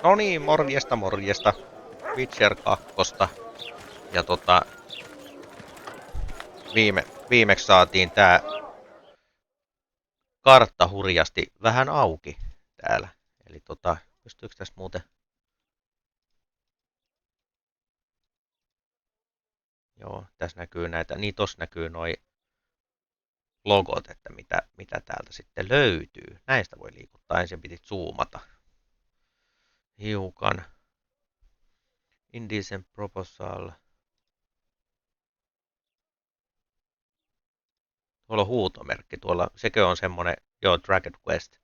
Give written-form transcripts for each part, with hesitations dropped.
No niin, morjesta morjesta. Witcher 2. Ja viimeksi saatiin tää kartta hurjasti vähän auki täällä. Eli pystyykö tästä muuten... Joo, tässä näkyy näitä, niin tossa näkyy noi logot, että mitä täältä sitten löytyy. Näistä voi liikuttaa, ensin piti zoomata hiukan. Indecent Proposal. Tuolla on huutomerkki, tuolla, sekö on semmonen, joo, Dragon Quest.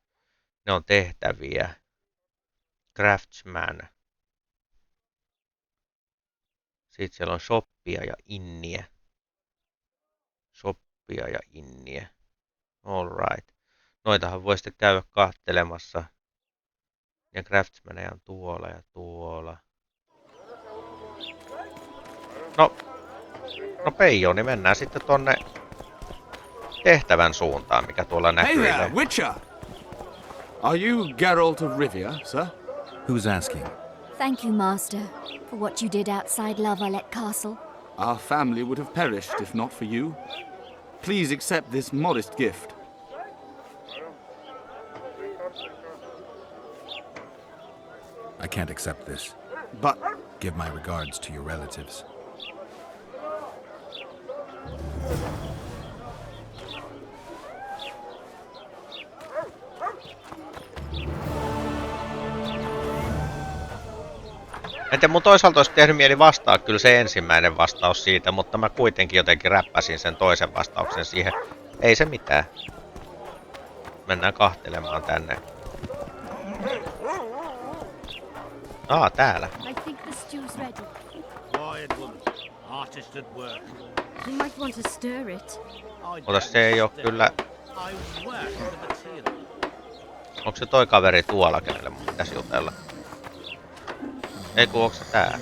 Ne on tehtäviä. Craftsman. Sitten siellä on shoppia ja inniä. Shoppia ja inniä. Alright. Noitahan voi sitten käydä kahtelemassa. Ja Craftsmaneja on tuolla ja tuolla. No Peijo, niin mennään sitten tonne tehtävän suuntaan, mikä tuolla näkyy. Hey there, Witcher! Are you Geralt of Rivia, sir? Who's asking? Thank you, Master, for what you did outside Lavalette Castle. Our family would have perished if not for you. Please accept this modest gift. I can't accept this. But Give my regards to your relatives. Että mun toisaalta olisi tehnyt mieli vastaa kyllä se ensimmäinen vastaus siitä, mutta mä kuitenkin jotenkin räppäsin sen toisen vastauksen siihen. Ei se mitään. Mennään kahtelemaan tänne. Täällä. I think the stew's ready. Quiet woman. Artist at work. You might want to stir it. Mutta se ei oo kyllä... I work the material. Onko se toi kaveri tuolla, kenelle mun pitäisi jutella? Ei kun onko se tää?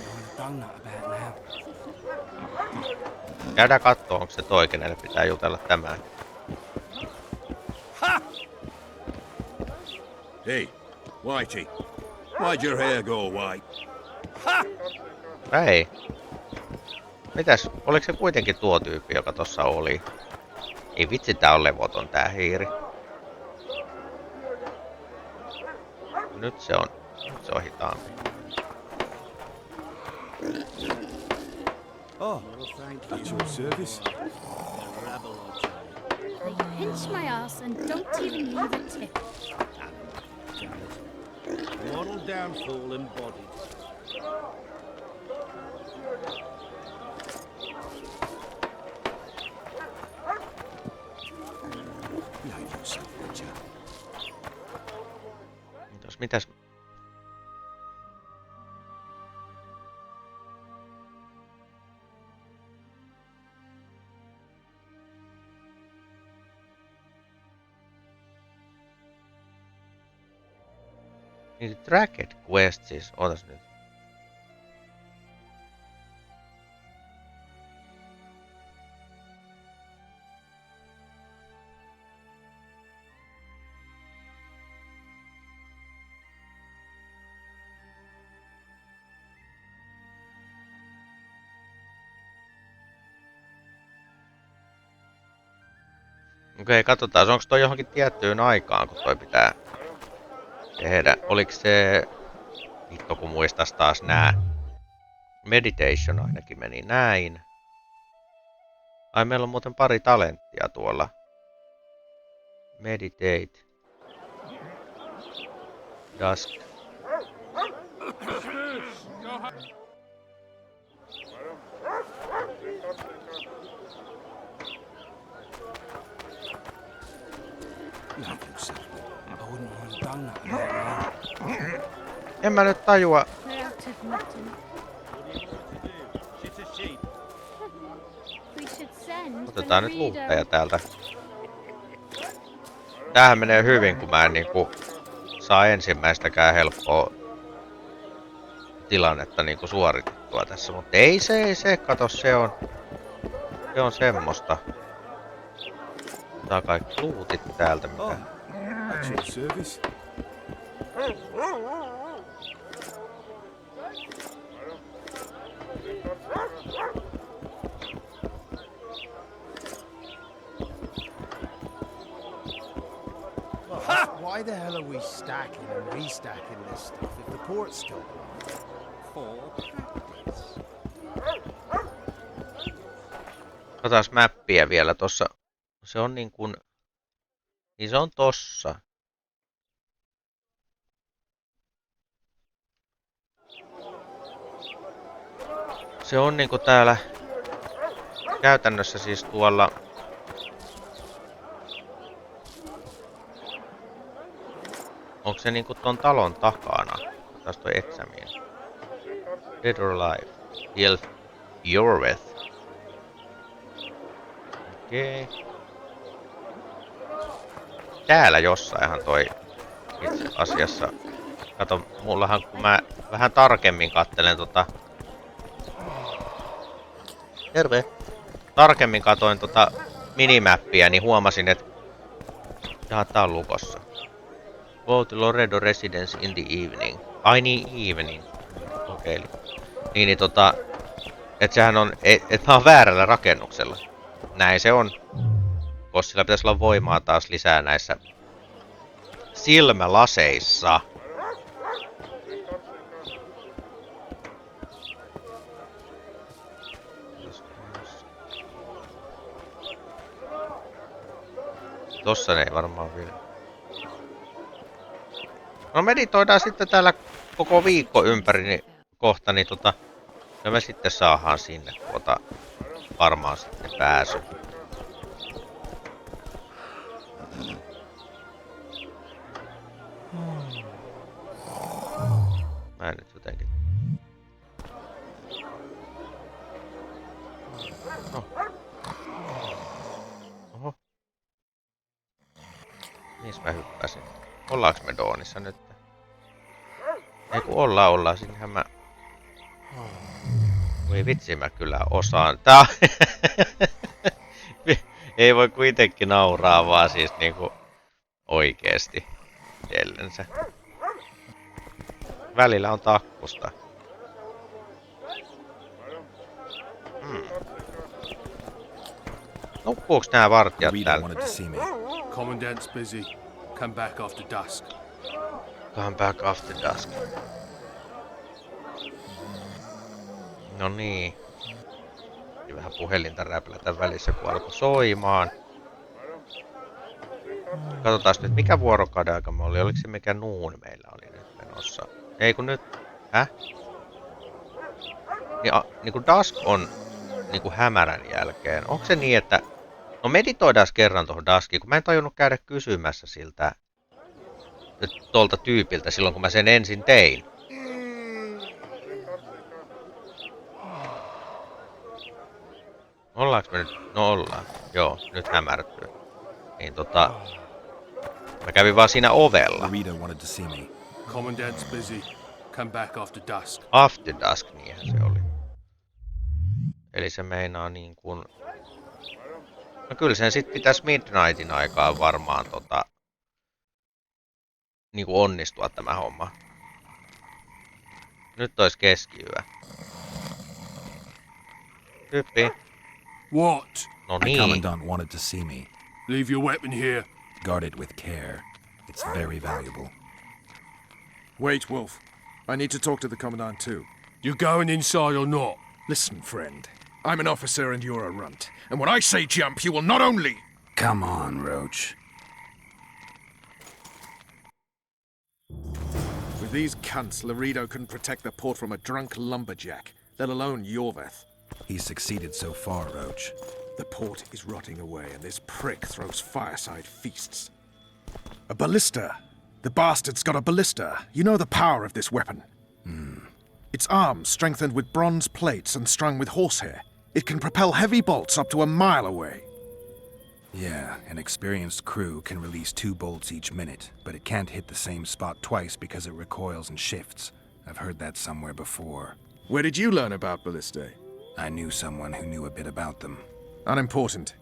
Käydään kattoo, onko se toi, kenelle pitää jutella tämä. Hey, Whitey. Why'd your hair go white? Ei. Mitäs? Oliko se kuitenkin tuo tyyppi, joka tossa oli? Ei vitsi, tää on levoton tää hiiri. Nyt se on hitaampi. oh, at your service. They pinch my ass and don't even leave a tip. Moral downfall embodied. Mitäs? Niin Tracked Quest siis, ootas nyt. Okei, katsotaan, onko toi johonkin tiettyyn aikaan, kun toi pitää tehdä. Oliko se... Vittu kun muistas taas nää. Meditation ainakin meni näin. Ai meillä on muuten pari talenttia tuolla. Meditate. Dusk. En mä nyt tajua. We're out of mutton. Shit a sheep. We should send for the Otetaan nyt reader. luutteja täältä. Tämähän menee hyvin, kun mä en niinku saa ensimmäistäkään helppoa tilannetta niinku suoritettua tässä. Mutta ei se, kato se on semmoista. Tää kaikki luutit täältä mitä. At your service. Why the hell are we stacking and restacking this stuff if the port's still For practice. Otas mäppiä vielä tossa. Se on niin kuin... Niin se on tossa. Se on niinku täällä... Käytännössä siis tuolla... Onko se niinku ton talon takana? Taas toi examine. Dead or alive. Yorweth. Okei. Täällä jossainhan toi itse asiassa. Kato, mullahan kun mä vähän tarkemmin kattelen Terve! Tarkemmin katoin minimäppiä, niin huomasin, että tää on lukossa. Go to Loredo Residence in the evening. Ai niin, evening. Okei. Niin että sehän on, että mä oon väärällä rakennuksella. Näin se on. Koska sillä pitäisi olla voimaa taas lisää näissä silmälaseissa. Tossa ne ei varmaan vielä. No meditoidaan sitten täällä koko viikko ympäri niin kohta, niin ja me sitten saadaan sinne varmaan sitten pääsy. Mä en nyt jotenkin... No. Oho. Missä mä hyppäsin? Ollaanko me Doonissa nyt? Ei kun ollaan. Sinnehän mä... Voi vitsi, mä kyllä osaan. Tää ei voi kuitenkin nauraa, vaan siis niinku oikeesti ellensä. Välillä on takkusta. Nukkuuks nää vartijat Rita täällä? wanted to see me. Commandant's busy. Come back after dusk. Come back after dusk. No niin. Ja vähän puhelinta räplätä välissä, kun alkoi soimaan. Katsotaan nyt, mikä vuorokauden aika me oli. Oliko se mikä nuun meillä oli nyt menossa? Ei kun nyt... Häh? Niin kun dusk on niinku hämärän jälkeen. Onko se niin, että... No meditoidaan kerran tuohon duskiin, kun mä en tajunnut käydä kysymässä siltä... Tuolta tyypiltä silloin, kun mä sen ensin tein. Ollaanko me nyt? No ollaan. Joo, nyt hämärtyy. Niin mä kävin vaan siinä ovella. Rita wanted to see me. Commandant's busy. Come back after dusk. After dusk, niinhän se oli. Eli se meinaa niin kuin... No kyllä sen sit pitäis midnightin aikaan varmaan niin kuin onnistua tämä homma. Nyt ois keskiyö. Hyppi. What? No The niin. commandant wanted to see me. Leave your weapon here. Guard it with care. It's very valuable. Wait, Wolf. I need to talk to the Commandant too. You going inside or not? Listen, friend. I'm an officer and you're a runt. And when I say jump, you will not only... Come on, Roach. With these cunts, Laredo couldn't protect the port from a drunk lumberjack, let alone Yorveth. He's succeeded so far, Roach. The port is rotting away and this prick throws fireside feasts. A ballista. The bastard's got a ballista. You know the power of this weapon. Its arms strengthened with bronze plates and strung with horsehair. It can propel heavy bolts up to a mile away. Yeah, an experienced crew can release 2 bolts each minute, but it can't hit the same spot twice because it recoils and shifts. I've heard that somewhere before. Where did you learn about ballistae? I knew someone who knew a bit about them. Unimportant.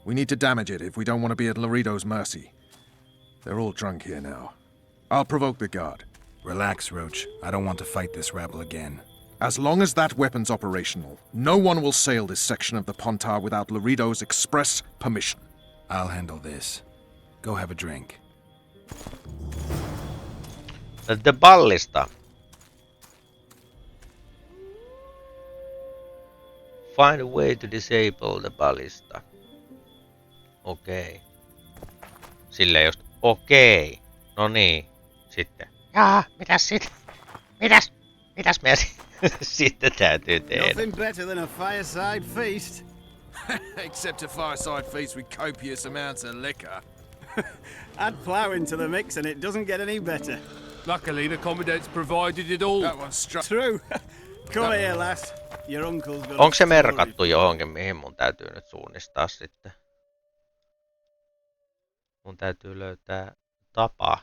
We need to damage it if we don't want to be at Laredo's mercy. They're all drunk here now. I'll provoke the guard. Relax, Roach. I don't want to fight this rabble again. As long as that weapon's operational, no one will sail this section of the Pontar without Laredo's express permission. I'll handle this. Go have a drink. The ballista. Find a way to disable the ballista. Okei. Silleen just okei. No niin. Sitten. Jaa, mitäs sit? Mitäs me sitten täytyy tehdä? Nothing better than a fireside feast. Except a fireside feast with copious amounts of liquor. Add plough into the mix and it doesn't get any better. Luckily, the Commandant's provided it all. That one's struck. True. Come here, lass. Your uncle's got Onko se a story. merkattu johonkin, mihin mun täytyy nyt suunnistaa sitten? Mun täytyy löytää tapa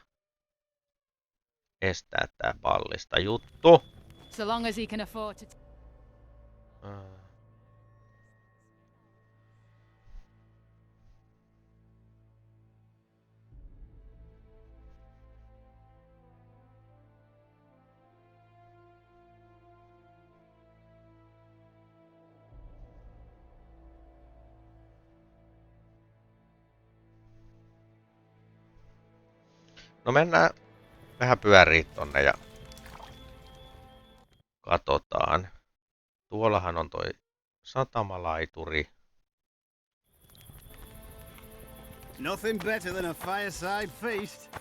estää tää ballista juttu. So long as he can afford to. No mennään vähän pyöriin tonne ja katsotaan. Tuollahan on toi satamalaituri. Nothing better than a fireside feast.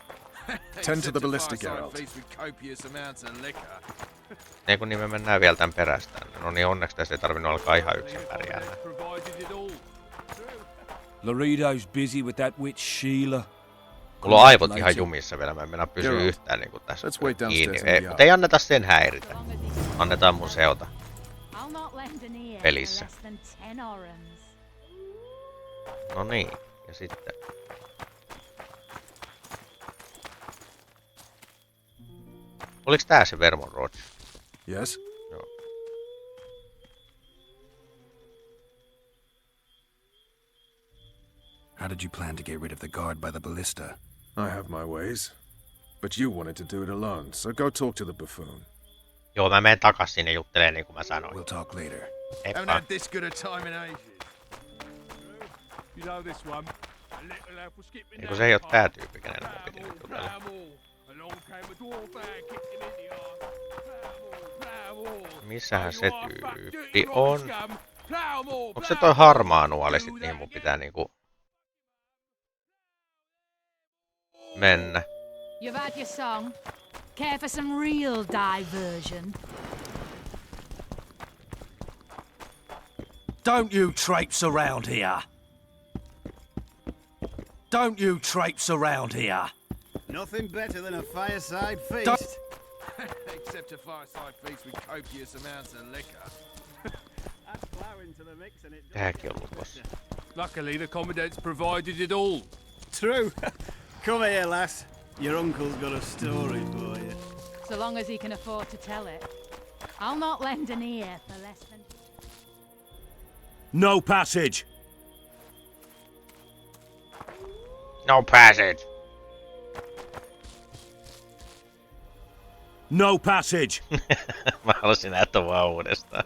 Tend to the Except a ballista, fireside Geralt. feast with copious amounts of liquor. Ei kun niin me mennään vielä tän perästä. No niin onneksi tässä ei tarvinnut alkaa ihan yksin pärjäämään. Provided it all. Laredo's busy with that witch Sheila. Mulla on aivot ihan jumissa vielä, mä en mennä pysyä Geralt, yhtään niinku tässä let's wait downstairs kiinni. in Ei, the mutta ei anneta sen häiritä. Annetaan mun seota. I'll not lend an ear Pelissä. for less than 10 orens. No niin, ja sitten. Oliks tää se Vermont Road? Yes? Joo. How did you plan to get rid of the guard by the ballista? I have my ways. But you wanted to do it alone, so go talk to the buffoon. Joo, mä menen takas sinne jutteleen niin kuin mä sanoin. We'll talk later. Haven't Heippa. had this good a time in ages. You know this one. A little elf was skipping Niin down kun se ei oo the tää path. tyyppi, kenelle mä piti nyt jutella. Bramble. Along came a dwarf and kicked him in the arse. Bramble. Missähän se You are fucked, tyyppi dirty on? rotten scum. Bramble, Onko se toi harmaa nuoli sit, Do mihin that mun again. pitää niinku mennä? You've had your song. Care for some real diversion? Don't you traipse around here. Don't you traipse around here. Nothing better than a fireside feast. Except a fireside feast with copious amounts of liquor. Add plough into the mix and it doesn't Tääkin get on ollut any tossa. better. Luckily, the Commandant's provided it all. True. Come here, lass. Your uncle's got a story for you. So long as he can afford to tell it. I'll not lend an ear for less than. No passage. No passage! No passage. Mä halusin nähdä ton vaan uudestaan.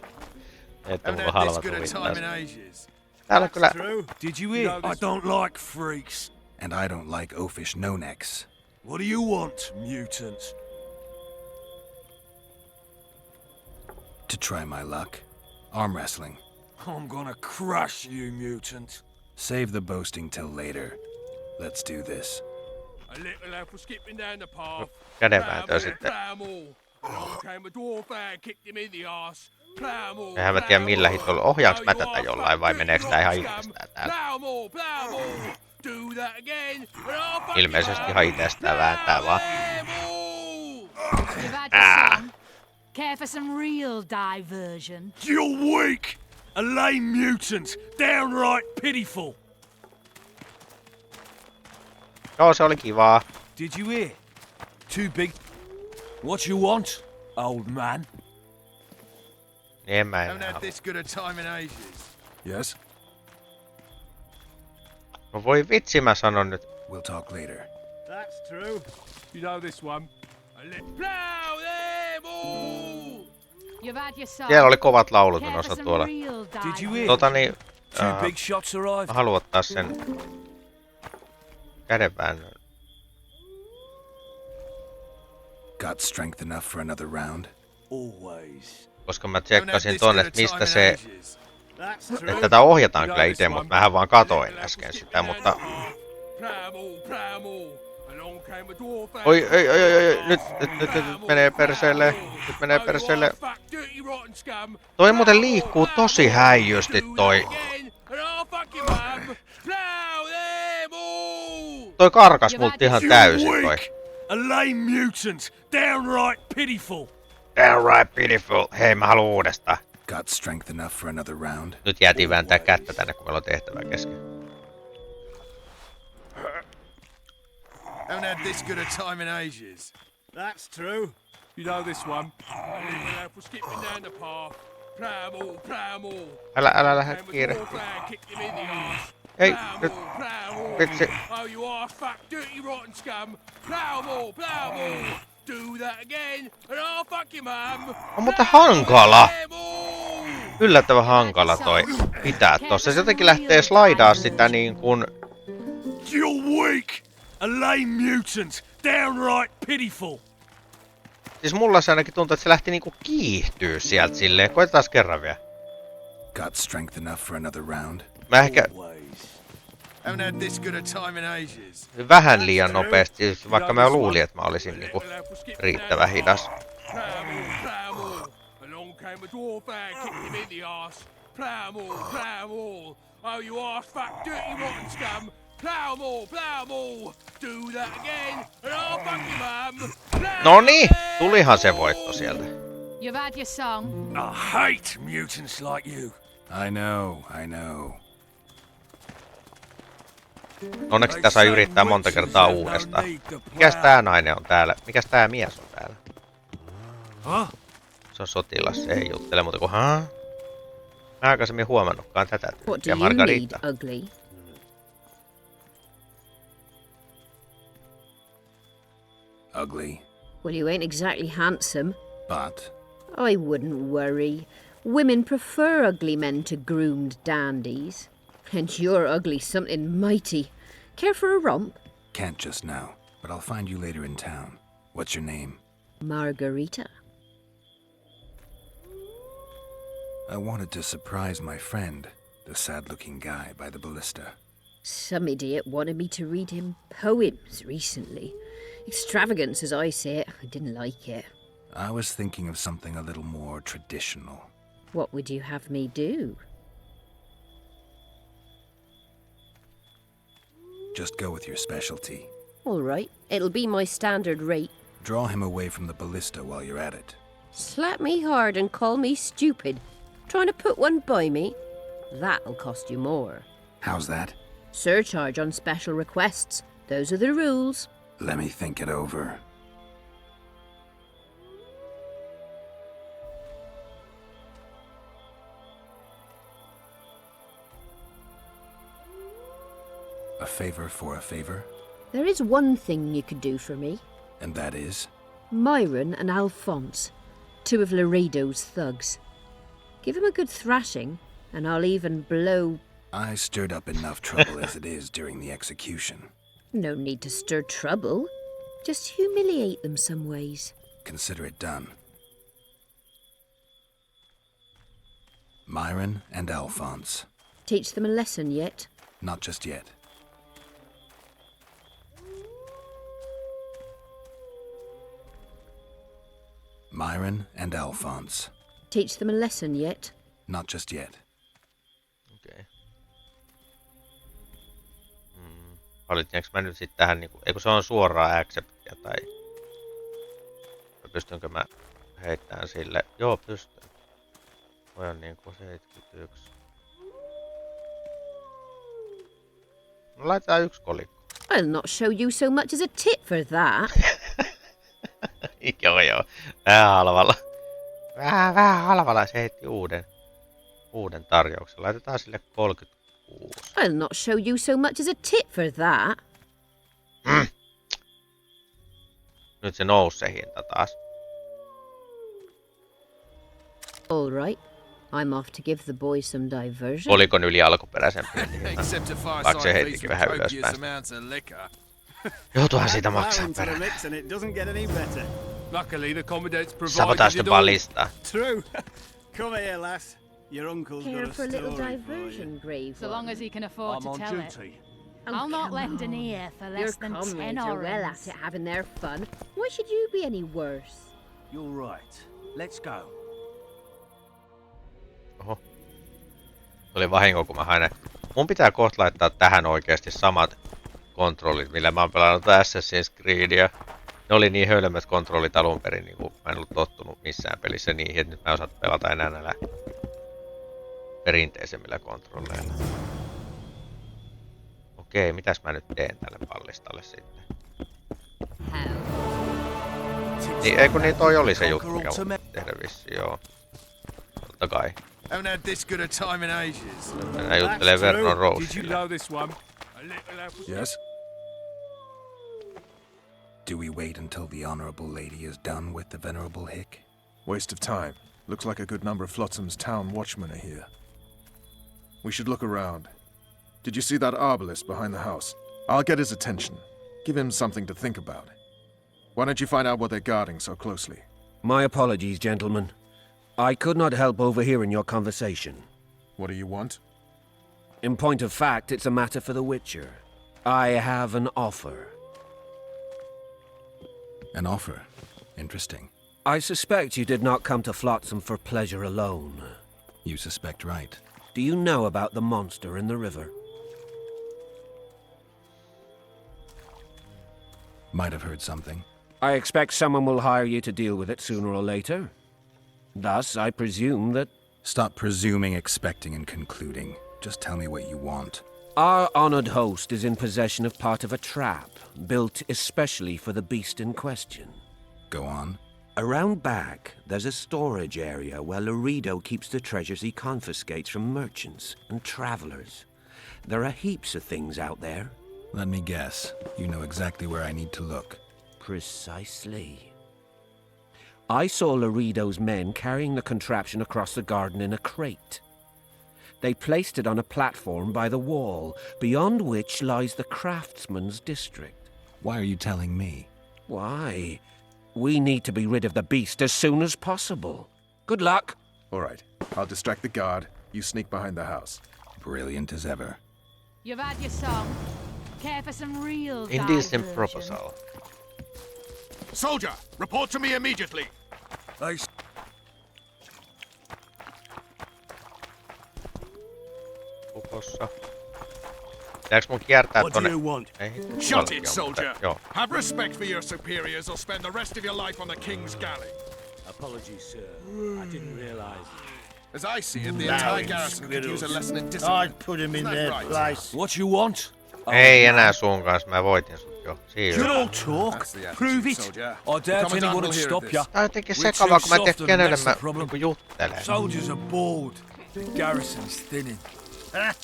Että Haven't mulla on had this halva good a tuli time in taas. ages. Täällä on kyllä True. Did you hear? I don't like freaks. And I don't like oafish no-necks. What do you want, mutant? To try my luck. Arm wrestling. I'm gonna crush you, mutant. Save the boasting till later. Let's do this. A little elf was skipping down the path. kädenvääntöä sitten. Bramble. Along came a dwarf and kicked him in the arse. Bramble. Eihän mä tiedä millä hitolla. Ohjaanko mä tätä jollain vai meneekö tää ihan itsestään täältä? Bramble, bramble. Do that again. Ilmeisesti ihan itsestään vääntää vaan. You've had your song. Care for some real diversion? You're weak. A lame mutant. Downright pitiful. Joo, se oli kivaa. Did you hear? Too big. What you want, old man? Niin en mä Haven't enää had this good a time in ages. Yes? No voi vitsi, mä sanon nyt. We'll talk later. That's true. You know this one. A little. Plow them all. You've had your song. Siellä oli kovat laulut Care for menossa some tuolla. real Did you diversion? hear? Totani, Two big shots arrived. mä haluan ottaa sen kädenväännön. Got strength enough for another round? Always. Koska mä tsekkasin tonne, että mistä se... That's Että true. tätä ohjataan kyllä itse, mutta mähän vaan katoin äsken sitä, mutta... Oi, nyt menee perseelle, nyt menee perseelle. Toi muuten liikkuu tosi häijysti toi. Toi karkas multa ihan täysin toi. A lame mutant, downright pitiful. Downright pitiful. Hei, mä haluun uudestaan. Got strength enough for another round? Nyt jäätiin vääntää kättä tänne, kun meillä on tehtävää kesken. Haven't had this good a time in ages. That's true. You know this one. For skipping down the path. Älä lähde kiire. Ei, nyt. Vitsi. Oh, you are fat, dirty, rotten scum. Plow more, plow more. Do that again, and I'll fuck your mum. On muuten hankala. Yllättävän hankala toi pitää tossa. Se jotenkin lähtee slaidaa sitä niin kuin... You're weak. A lame mutant, downright pitiful. Siis mulla se ainakin tuntuu, että se lähti niinku kiihtyy sieltä silleen. Koitetaan kerran vielä. Got strength enough for another round? Mä ehkä Haven't had this good a time in ages. vähän liian nopeasti, vaikka mä luulin, että mä olisin niinku riittävän hidas. Along came a dwarf and kicked him in the arse. Plow more, plow more. Oh, you are fat, dirty, rotten scum. Plow more, plow more. Do that again, and I'll fuck your mum. Noniin, tulihan se voitto sieltä. You've had your song. I hate mutants like you. I know. Onneksi tässä saa yrittää monta kertaa uudestaan. Mikäs tää nainen on täällä? Mikäs tää mies on täällä? Huh? Se on sotilas, se ei juttele muuta kuin haa? Mä aikaisemmin huomannutkaan tätä What do tyyppiä, you need, Margarita. ugly? Ugly, Well, you ain't exactly handsome. but I wouldn't worry. Women prefer ugly men to groomed dandies. And you're ugly something mighty. Care for a romp? can't just now. But I'll find you later in town. What's your name? Margarita. I wanted to surprise my friend, the sad-looking guy by the ballista. Some idiot wanted me to read him poems recently. Extravagance, as I say it. I didn't like it. I was thinking of something a little more traditional. What would you have me do? Just go with your specialty. All right, it'll be my standard rate. Draw him away from the ballista while you're at it. Slap me hard and call me stupid. Trying to put one by me? That'll cost you more. How's that? Surcharge on special requests. Those are the rules. Let me think it over. A favor for a favor? There is one thing you could do for me. And that is? Myron and Alphonse, two of Laredo's thugs. Give 'em a good thrashing, and I'll even blow... I stirred up enough trouble as it is during the execution. No need to stir trouble. Just humiliate them some ways. Consider it done. Myron and Alphonse. Teach them a lesson yet? Not just yet. Myron and Alphonse. Teach them a lesson yet? Not just yet. Okei. Valittiinko mä nyt sit tähän niinku... Eikö se on suoraan acceptia tai... Pystynkö mä heittämään sille? Joo, pystyn. Voi on niinku 71. No laitetaan yksi kolikko. I'll not show you so much as a tip for that. Joo. Vähän halvalla. Vähän halvalla se heitti uuden tarjouksen. Laitetaan sille 36. I'll not show you so much as a tip for that. Nyt se nousi se hinta taas. All right. I'm off to give the boys some diversion. Kolikon yli alkuperäisen pinnin. Except a Vaikka se fireside heittikin vähän copious ylöspäin. amounts of liquor. Joutuuhan siitä maksaa Pound to the perään. mix and it doesn't get any better. Luckily, the Commandant's provided Sabotage it the all. ballista. True. Come here, lass. Your uncle's Care got a for a little story for you. diversion, brave So long as he can afford I'm to on tell it. duty. Oh, I'll not come lend an on. ear for Your less than 10 comrades are well orens. at it having their fun. Why should you be any worse? You're right. Let's go. Oho. Oli vahinko, kun mä hain ne. Mun pitää kohta laittaa tähän oikeasti samat kontrollit, millä mä oon pelannut Assassin's Creedia. Ne oli niin hölmöt kontrollit alun perin, niin kuin mä en ollut tottunut missään pelissä niihin, että nyt mä en osaa pelata enää näillä perinteisemmillä kontrolleilla. Okei, mitäs mä nyt teen tälle pallistalle sitten? Niin, ei kun niin toi oli se juttu, mikä mun piti tehdä vissiin, joo. Totta kai. Haven't had this good a time in ages. Mennään juttelemaan Vernon Did you Roselle. know this one? A little apple. Yes? Do we wait until the honorable lady is done with the venerable hick? Waste of time. Looks like a good number of Flotsam's town watchmen are here. We should look around. Did you see that arbalist behind the house? I'll get his attention. Give him something to think about. Why don't you find out what they're guarding so closely? My apologies, gentlemen. I could not help overhearing your conversation. What do you want? In point of fact, it's a matter for the Witcher. I have an offer. An offer. Interesting. I suspect you did not come to Flotsam for pleasure alone. You suspect right. Do you know about the monster in the river? Might have heard something. I expect someone will hire you to deal with it sooner or later. Thus, I presume that... Stop presuming, expecting, and concluding. Just tell me what you want. Our honored host is in possession of part of a trap, built especially for the beast in question. Go on. Around back, there's a storage area where Laredo keeps the treasures he confiscates from merchants and travelers. There are heaps of things out there. Let me guess. You know exactly where I need to look. Precisely. I saw Laredo's men carrying the contraption across the garden in a crate. They placed it on a platform by the wall, beyond which lies the craftsman's district. Why are you telling me? Why? We need to be rid of the beast as soon as possible. Good luck. All right. I'll distract the guard. You sneak behind the house. Brilliant as ever. You've had your song. Care for some real Indecent diversion? proposal. Soldier, report to me immediately. Ukossa. Pitääks mun kiertää What do tonne? you want? Ei, Shut paljon, it, soldier. mutta joo. Have respect for your superiors or spend the rest of your life on the king's galley. Apologies, sir. I didn't realize. As I see it, the Now entire it's garrison could use a riddles. lesson in discipline. I'd put him in Isn't that their right? place. What you want? Ei enää sun kanssa, mä voitin sut jo. Siinä. Good old talk. That's the attitude, Prove it. soldier. I doubt The commandant anyone will would hear of stop this. ya. Tää on jotenkin We're sekavaa, too kun mä soft tiedän, and kenelle that's mä the problem. niinku juttelen. Soldiers are bored. The garrison's thinning.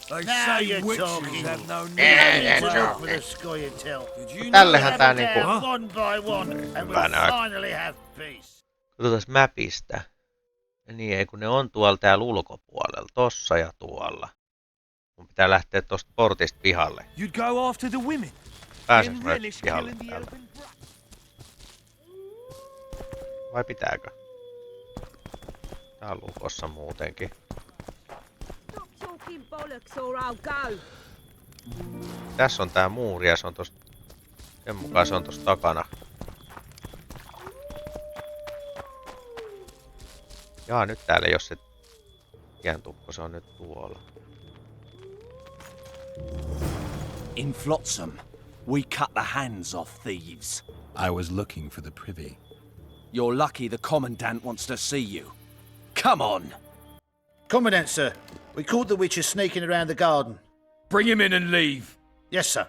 They Now say you're witches talking. have no It's need. enough for the sky and tell. Did you know Tällehän tää Down niinku... one by one, and Hyvä we'll nää. finally have peace. Katsotaan mapista. Niin ei kun ne on tuolla täällä ulkopuolella. Tossa ja tuolla. Mun pitää lähteä tosta portista pihalle. You'd go after the women. Pääseks mä nyt pihalle täältä? Vai pitääkö? Tää on lukossa muutenkin. Stop talking bollocks or I'll go. Tässä on tää muuri ja se on tossa... Sen mukaan se on tossa takana. Jaa, nyt täällä ei oo se... Tientukko, se on nyt tuolla. In Flotsam, we cut the hands off thieves. I was looking for the privy. You're lucky the Commandant wants to see you. Come on! Commandant, sir. We caught the Witcher sneaking around the garden. Bring him in and leave. Yes, sir.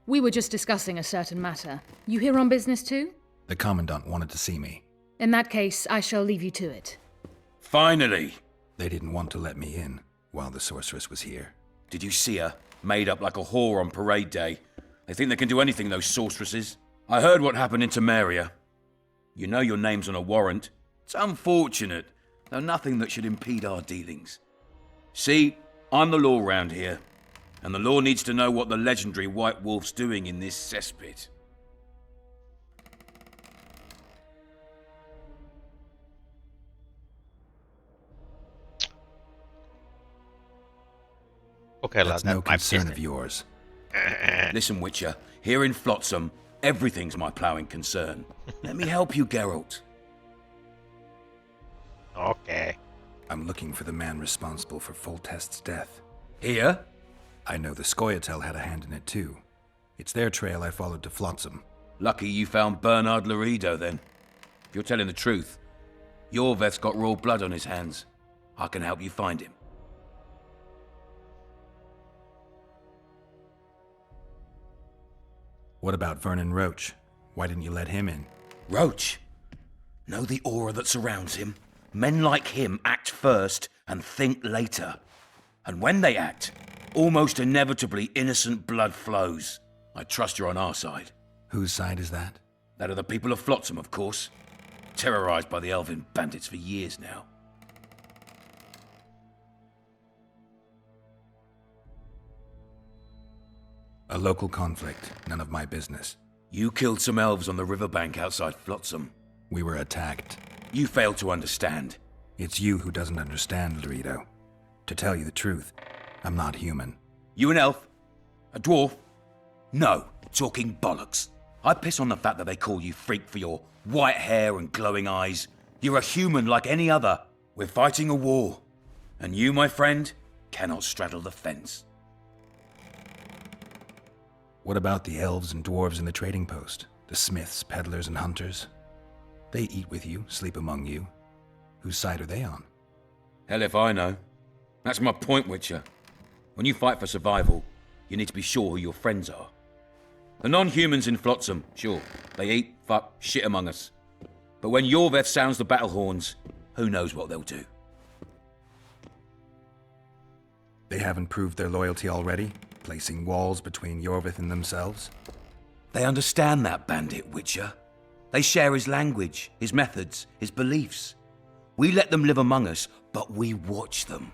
We were just discussing a certain matter. You here on business too? The Commandant wanted to see me. In that case, I shall leave you to it. Finally! They didn't want to let me in while the sorceress was here. Did you see her? Made up like a whore on parade day. They think they can do anything, those sorceresses. I heard what happened in Temeria. You know your name's on a warrant. It's unfortunate, though nothing that should impede our dealings. See, I'm the law round here, and the law needs to know what the legendary White Wolf's doing in this cesspit. Kokeillaan That's no my concern business. of yours. Listen, Witcher, here in Flotsam, everything's my ploughing concern. Let me help you, Geralt. Okay. I'm looking for the man responsible for Foltest's death. Here? I know the Scoia'tael had a hand in it too. It's their trail I followed to Flotsam. Lucky you found Bernard Laredo, then. If you're telling the truth, Yorveth's got raw blood on his hands. I can help you find him. What about Vernon Roach? Why didn't you let him in? Roach? Know the aura that surrounds him? Men like him act first and think later. And when they act, almost inevitably innocent blood flows. I trust you're on our side. Whose side is that? That of the people of Flotsam, of course. Terrorized by the elven bandits for years now. A local conflict, none of my business. You killed some elves on the riverbank outside Flotsam. We were attacked. You failed to understand. It's you who doesn't understand, Laredo. To tell you the truth, I'm not human. You an elf? A dwarf? No, talking bollocks. I piss on the fact that they call you freak for your white hair and glowing eyes. You're a human like any other. We're fighting a war. And you, my friend, cannot straddle the fence. What about the elves and dwarves in the trading post? The smiths, peddlers, and hunters? They eat with you, sleep among you. Whose side are they on? Hell if I know. That's my point, Witcher. When you fight for survival, you need to be sure who your friends are. The non-humans in Flotsam, sure, they eat, fuck, shit among us. But when Yorveth sounds the battle horns, who knows what they'll do. They haven't proved their loyalty already, placing walls between Yorveth and themselves? They understand that bandit, Witcher. They share his language, his methods, his beliefs. We let them live among us, but we watch them.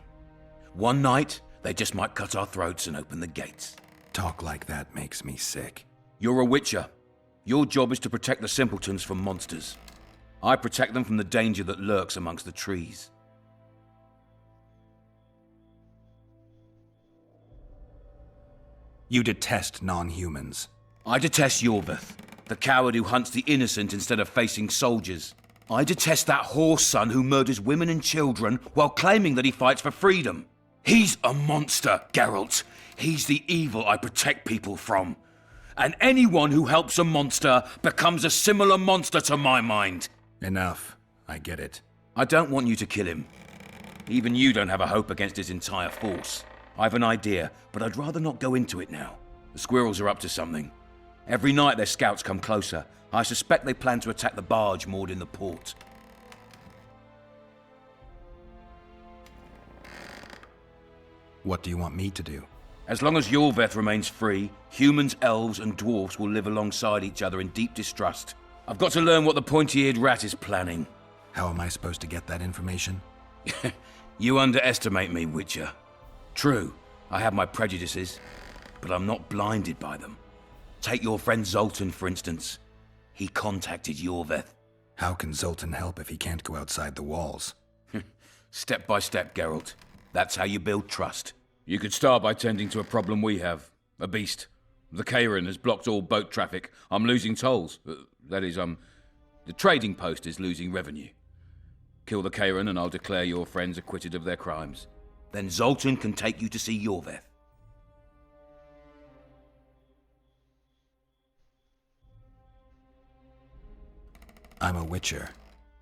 One night, they just might cut our throats and open the gates. Talk like that makes me sick. You're a Witcher. Your job is to protect the simpletons from monsters. I protect them from the danger that lurks amongst the trees. You detest non-humans. I detest Yorveth, the coward who hunts the innocent instead of facing soldiers. I detest that whore son who murders women and children while claiming that he fights for freedom. He's a monster, Geralt. He's the evil I protect people from. And anyone who helps a monster becomes a similar monster to my mind. Enough. I get it. I don't want you to kill him. Even you don't have a hope against his entire force. I have an idea, but I'd rather not go into it now. The squirrels are up to something. Every night their scouts come closer. I suspect they plan to attack the barge moored in the port. What do you want me to do? As long as Yorveth remains free, humans, elves, and dwarfs will live alongside each other in deep distrust. I've got to learn what the pointy-eared rat is planning. How am I supposed to get that information? You underestimate me, Witcher. True, I have my prejudices, but I'm not blinded by them. Take your friend Zoltan, for instance. He contacted Yorveth. How can Zoltan help if he can't go outside the walls? Step by step, Geralt. That's how you build trust. You could start by tending to a problem we have. A beast. The Kairan has blocked all boat traffic. I'm losing tolls. That is, the trading post is losing revenue. Kill the Kairan and I'll declare your friends acquitted of their crimes. Then Zoltan can take you to see Yorveth. I'm a Witcher.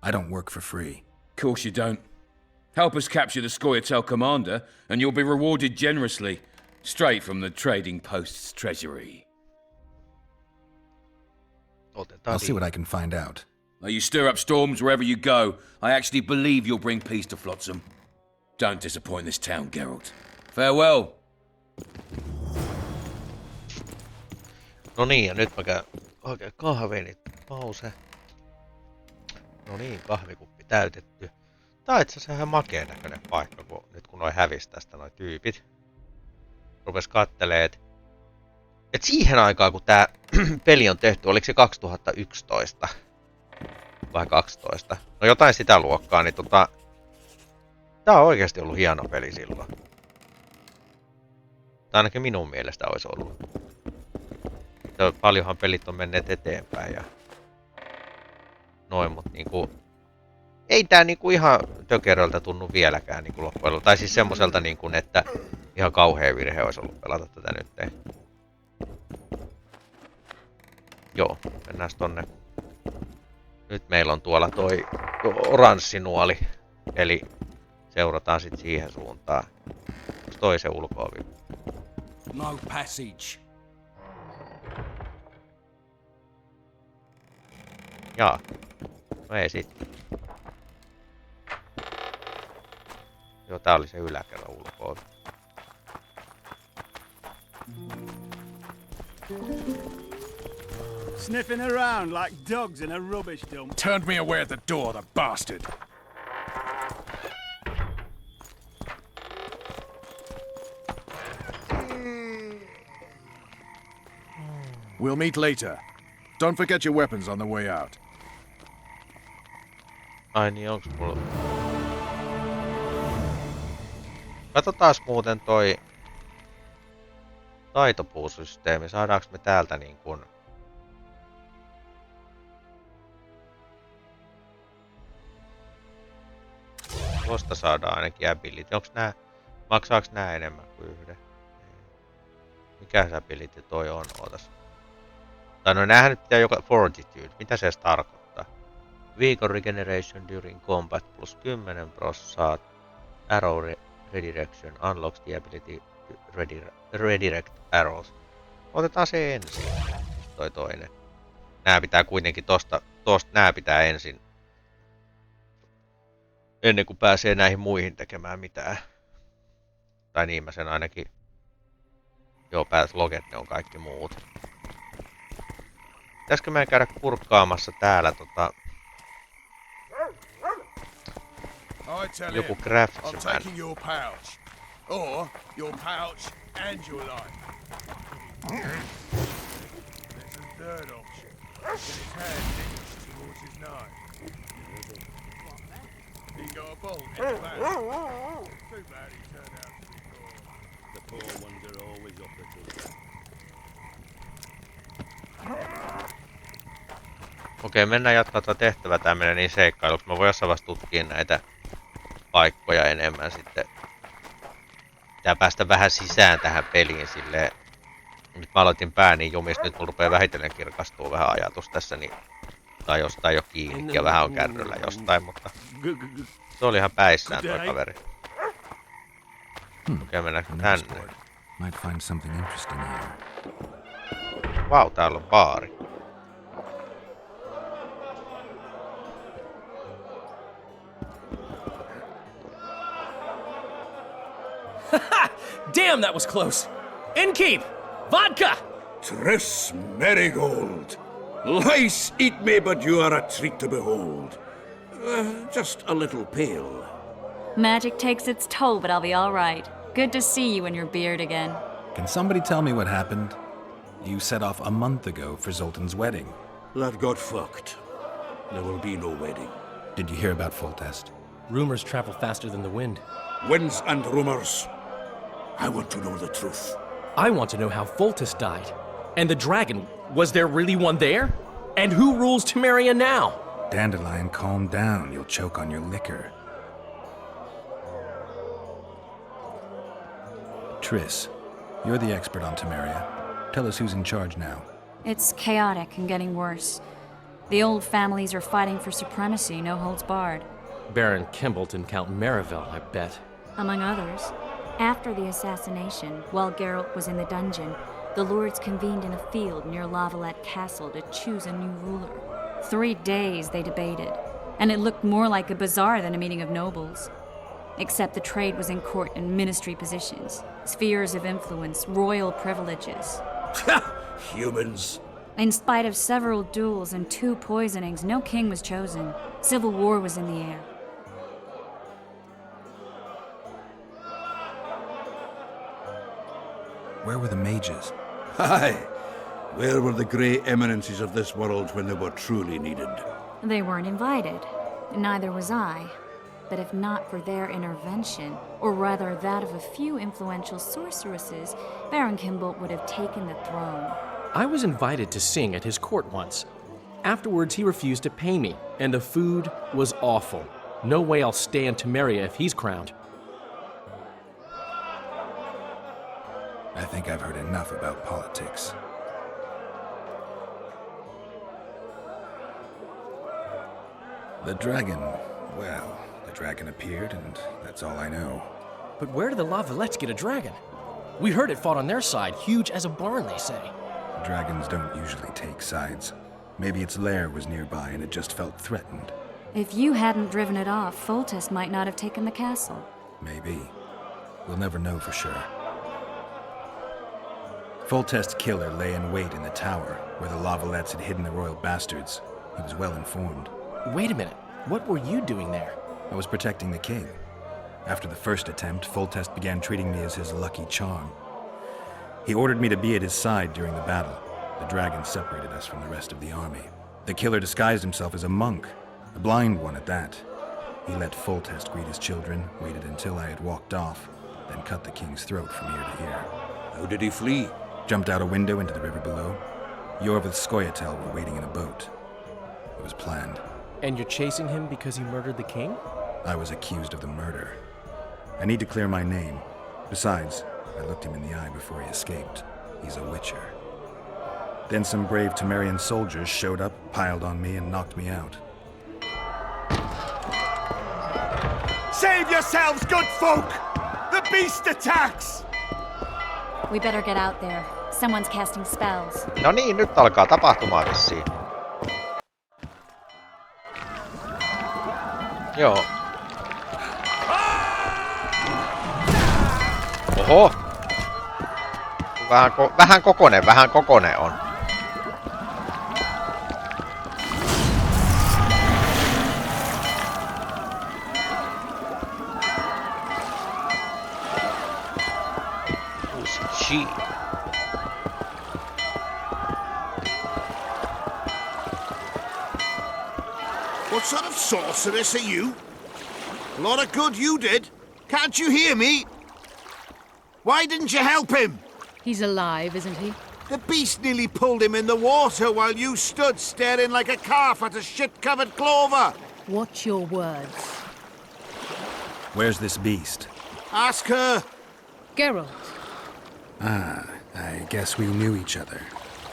I don't work for free. Course you don't. Help us capture the Scoia'tael commander, and you'll be rewarded generously, straight from the trading post's treasury. I'll see what I can find out. Now you stir up storms wherever you go. I actually believe you'll bring peace to Flotsam. Don't disappoint this town, Geralt. Farewell. No niin, ja nyt mä käyn oikein kahviin, pause. No niin, kahvikuppi täytetty. Tää on itse asiassa ihan makeen näköinen paikka, nyt kun noi hävis tästä noi tyypit. Rupes kattelee, et siihen aikaan kun tää peli on tehty, oliko se 2011 vai 12? No jotain sitä luokkaa, niin tää on oikeesti ollut hieno peli silloin. Tai ainakin minun mielestä olisi ollut. Paljonhan pelit on menneet eteenpäin ja noin, mutta niinku ei tää niinku ihan tökeröltä tunnu vieläkään niinku loppujen. Tai siis semmoselta niinku, että ihan kauhea virhe olisi ollut pelata tätä nyt. Joo, mennään tonne. Nyt meillä on tuolla toi oranssi nuoli. Eli seurataan sit siihen suuntaan. Onks toi se ulko-ovi? No passage. Jaa. No ei sit. Joo, tää oli se yläkerran ulko-ovi. Sniffing around like dogs in a rubbish dump. Turned me away at the door, the bastard. We'll meet later. Don't forget your weapons on the way out. Ai niin, onks mulla... Katsotaas muuten toi taitopuusysteemi. Saadaanko me täältä niin kuin... Tuosta saadaan ainakin ability. Onks nää... Maksaaks nää enemmän kuin yhden? Mikä se ability toi on? Ootas. Tai no näähän nyt pitää joka... Fortitude. Mitä se edes tarkoittaa? Vehicle regeneration during combat plus 10%. Arrow redirection. Unlocks the ability to redirect arrows. Otetaan se ensin. Toi toinen. Nää pitää kuitenkin tosta nää pitää ensin. Ennen kuin pääsee näihin muihin tekemään mitään. Tai niin mä sen ainakin... Joo, loget ne on kaikki muut. Pitäisikö meidän käydä kurkkaamassa täällä joku craftsman. Your pouch. Or your pouch and your life. There's a third option. Get his hand hitched towards his knife. He got a bolt in the back. Too bad he turned out to be poor. The poor ones are always off the tools. Okei, mennään jatkaa tuota tehtävää. Tää menee niin seikkailuksi. Mä voin jossain vaiheessa tutkia näitä paikkoja enemmän sitten. Pitää päästä vähän sisään tähän peliin silleen. Nyt mä aloitin niin jumista, nyt mulla rupeaa vähitellen kirkastua vähän ajatus tässä, niin tai jostain jo kiinni ja vähän on kärryllä jostain, mutta se oli ihan päissään toi kaveri. Okei, mennäänkö tänne? Might find something interesting here. Vau, täällä on baari. Damn, that was close. Innkeep! Vodka! Tress Marigold. Lice eat me, but you are a treat to behold. Just a little pale. Magic takes its toll, but I'll be all right. Good to see you and your beard again. Can somebody tell me what happened? You set off a month ago for Zoltan's wedding. That got fucked. There will be no wedding. Did you hear about Foltest? Rumors travel faster than the wind. Winds and rumors. I want to know the truth. I want to know how Foltest died. And the dragon, was there really one there? And who rules Temeria now? Dandelion, calm down. You'll choke on your liquor. Triss, you're the expert on Temeria. Tell us who's in charge now. It's chaotic and getting worse. The old families are fighting for supremacy, no holds barred. Baron Kimbalt and Count Merivale, I bet. Among others. After the assassination, while Geralt was in the dungeon, the lords convened in a field near Lavalette Castle to choose a new ruler. 3 days they debated, and it looked more like a bazaar than a meeting of nobles. Except the trade was in court and ministry positions, spheres of influence, royal privileges. Humans. In spite of several duels and 2 poisonings, no king was chosen. Civil war was in the air. Where were the mages? Aye. Where were the grey eminences of this world when they were truly needed? They weren't invited. Neither was I. but if not for their intervention, or rather that of a few influential sorceresses, Baron Kimbolt would have taken the throne. I was invited to sing at his court once. Afterwards, he refused to pay me, and the food was awful. No way I'll stay in Temeria if he's crowned. I think I've heard enough about politics. The dragon, well, the dragon appeared, and that's all I know. But where did the Lavalettes get a dragon? We heard it fought on their side, huge as a barn, they say. Dragons don't usually take sides. Maybe its lair was nearby and it just felt threatened. If you hadn't driven it off, Foltest might not have taken the castle. Maybe. We'll never know for sure. Foltest's killer lay in wait in the tower, where the Lavalettes had hidden the royal bastards. He was well informed. Wait a minute. What were you doing there? I was protecting the king. After the first attempt, Foltest began treating me as his lucky charm. He ordered me to be at his side during the battle. The dragon separated us from the rest of the army. The killer disguised himself as a monk, a blind one at that. He let Foltest greet his children, waited until I had walked off, then cut the king's throat from ear to ear. How did he flee? Jumped out a window into the river below. Yorv with Skoyatel were waiting in a boat. It was planned. And you're chasing him because he murdered the king? I was accused of the murder. I need to clear my name. Besides, I looked him in the eye before he escaped. He's a witcher. Then some brave Temerian soldiers showed up, piled on me, and knocked me out. Save yourselves, good folk! The beast attacks! We better get out there. Someone's casting spells. No niin, nyt alkaa tapahtumaan vissiin. Joo. Oho! Vähän kokonen on. Who's she? What sort of sorceress are you? A lot of good you did. Can't you hear me? Why didn't you help him? He's alive, isn't he? The beast nearly pulled him in the water while you stood staring like a calf at a shit-covered clover. Watch your words. Where's this beast? Ask her. Geralt. Ah, I guess we knew each other.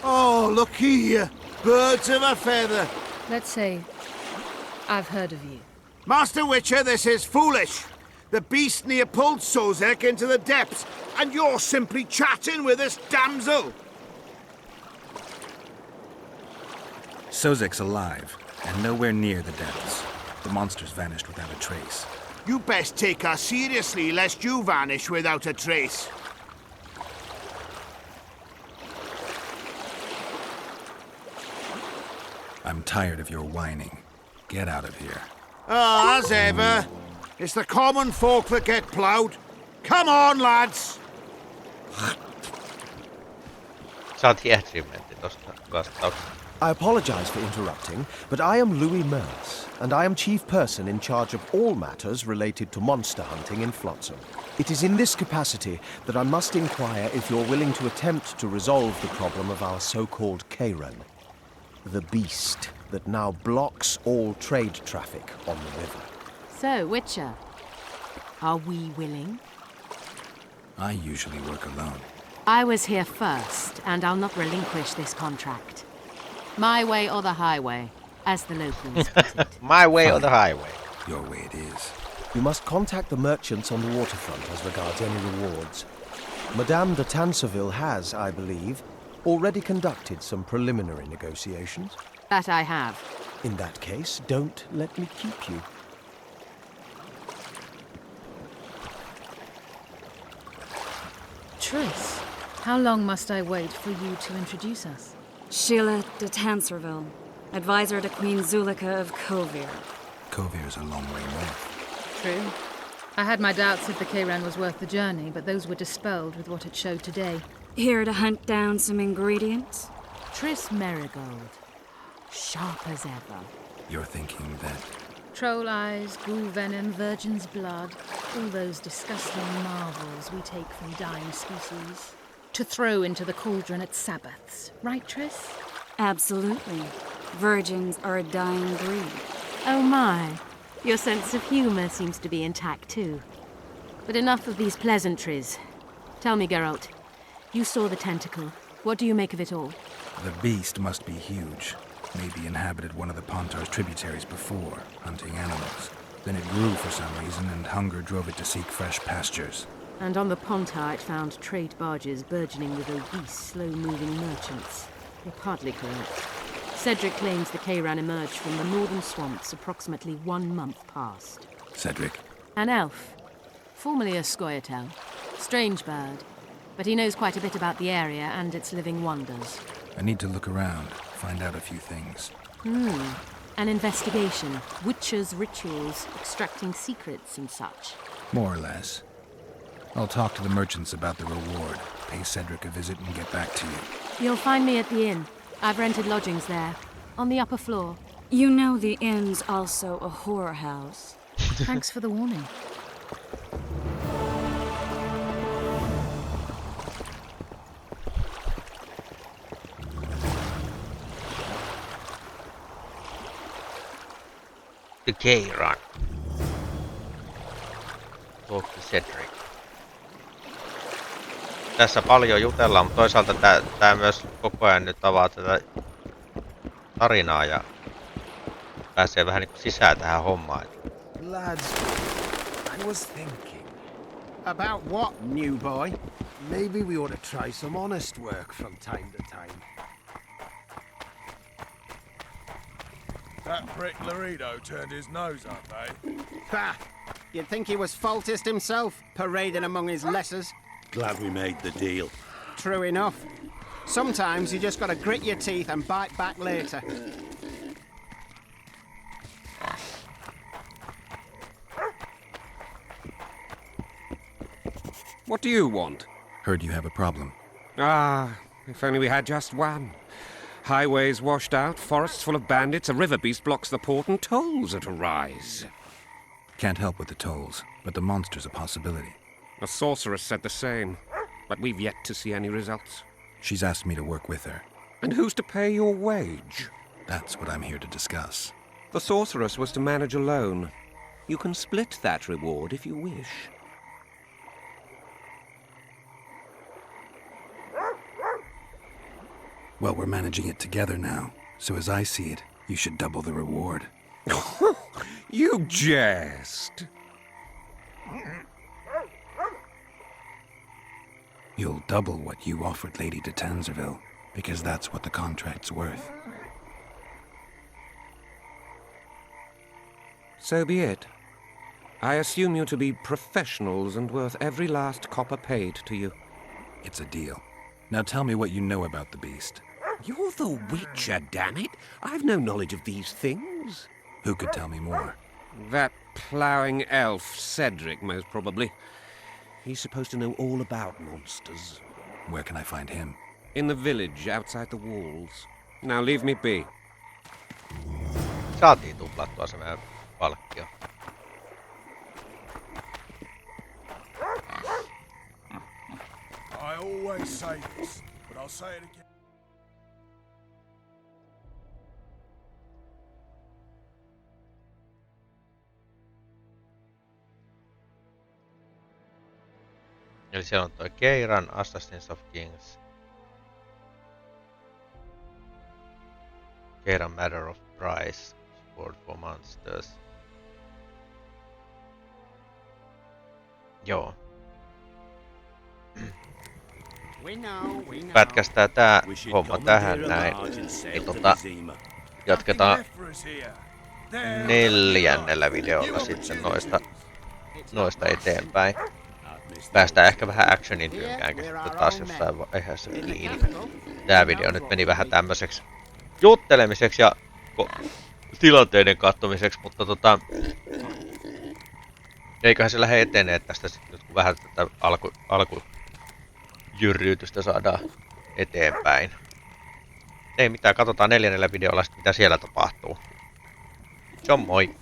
Oh, look here. Birds of a feather. Let's say I've heard of you. Master Witcher, this is foolish. The beast near pulled Sozek into the depths, and you're simply chatting with this damsel. Sozek's alive, and nowhere near the depths. The monster's vanished without a trace. You best take her seriously, lest you vanish without a trace. I'm tired of your whining. Get out of here. Ah, as ever. It's the common folk that get ploughed. Come on, lads! Saat jätrimentti tosta vastauksesta. I apologize for interrupting, but I am Louis Merce, and I am chief person in charge of all matters related to monster hunting in Flotsam. It is in this capacity that I must inquire if you're willing to attempt to resolve the problem of our so-called Kairan, the beast that now blocks all trade traffic on the river. So, Witcher, are we willing? I usually work alone. I was here first, and I'll not relinquish this contract. My way or the highway, as the locals put it. My way or the highway. Your way it is. You must contact the merchants on the waterfront as regards any rewards. Madame de Tanseville has, I believe, already conducted some preliminary negotiations. That I have. In that case, don't let me keep you. Triss, how long must I wait for you to introduce us? Sheila de Tanserville, advisor to Queen Zulika of Kovir. Kovir's a long way north. True. I had my doubts if the Kairan was worth the journey, but those were dispelled with what it showed today. Here to hunt down some ingredients? Triss Merigold. Sharp as ever. You're thinking that Troll eyes, ghoul venom, virgin's blood, all those disgusting marvels we take from dying species to throw into the cauldron at Sabbaths. Right, Triss? Absolutely. Virgins are a dying breed. Oh my. Your sense of humor seems to be intact too. But enough of these pleasantries. Tell me, Geralt. You saw the tentacle. What do you make of it all? The beast must be huge. Maybe inhabited one of the Pontar's tributaries before, hunting animals. Then it grew for some reason, and hunger drove it to seek fresh pastures. And on the Pontar it found trade barges burgeoning with obese, slow-moving merchants. You're partly correct. Cedric claims the Kayran emerged from the northern swamps approximately 1 month past. Cedric? An elf. Formerly a Scoia'tael. Strange bird. But he knows quite a bit about the area and its living wonders. I need to look around, find out a few things. An investigation. Witcher's rituals, extracting secrets and such. More or less. I'll talk to the merchants about the reward, pay Cedric a visit, and get back to you. You'll find me at the inn. I've rented lodgings there, on the upper floor. You know the inn's also a horror house. Thanks for the warning. The Kayran. Talk to Cedric. Tässä paljon jutellaan, mutta toisaalta tää myös koko ajan nyt avaa tätä tarinaa ja pääsee vähän niinku sisään tähän hommaan. Lads, I was thinking. About what, new boy? Maybe we ought to try some honest work from time to time. That prick Laredo turned his nose up, eh? Bah! You'd think he was faultist himself, parading among his lessers. Glad we made the deal. True enough. Sometimes you just gotta grit your teeth and bite back later. What do you want? Heard you have a problem. Ah, if only we had just one. Highways washed out, forests full of bandits, a river beast blocks the port, and tolls at a rise. Can't help with the tolls, but the monster's a possibility. A sorceress said the same, but we've yet to see any results. She's asked me to work with her. And who's to pay your wage? That's what I'm here to discuss. The sorceress was to manage alone. You can split that reward if you wish. Well, we're managing it together now, so as I see it, you should double the reward. You jest. You'll double what you offered Lady de Tanzerville, because that's what the contract's worth. So be it. I assume you to be professionals and worth every last copper paid to you. It's a deal. Now tell me what you know about the beast. You're the Witcher, damn it! I've no knowledge of these things. Who could tell me more? That ploughing elf, Cedric, most probably. He's supposed to know all about monsters. Where can I find him? In the village, outside the walls. Now leave me be. Saatiin tuplattua se meidän palkkio. I always say this, but I'll say it again. Eli siellä on toi Kayran, Assassins of Kings. Kayran Matter of Price. Support for Monsters. Joo. Pätkästää tää homma tähän näin. Niin jatketaan 4. videolla sitten noista eteenpäin. Päästään ehkä vähän actionin tyynkäänkin sitten taas jossain vaiheessa kiinni. Tää video nyt meni vähän tämmöiseksi juttelemiseksi ja tilanteiden katsomiseksi, mutta eiköhän se lähde etenee tästä sitten nyt kun vähän tätä alkujyryytystä saadaan eteenpäin. Ei mitään, katsotaan 4. videolla sitten mitä siellä tapahtuu. Se on moi!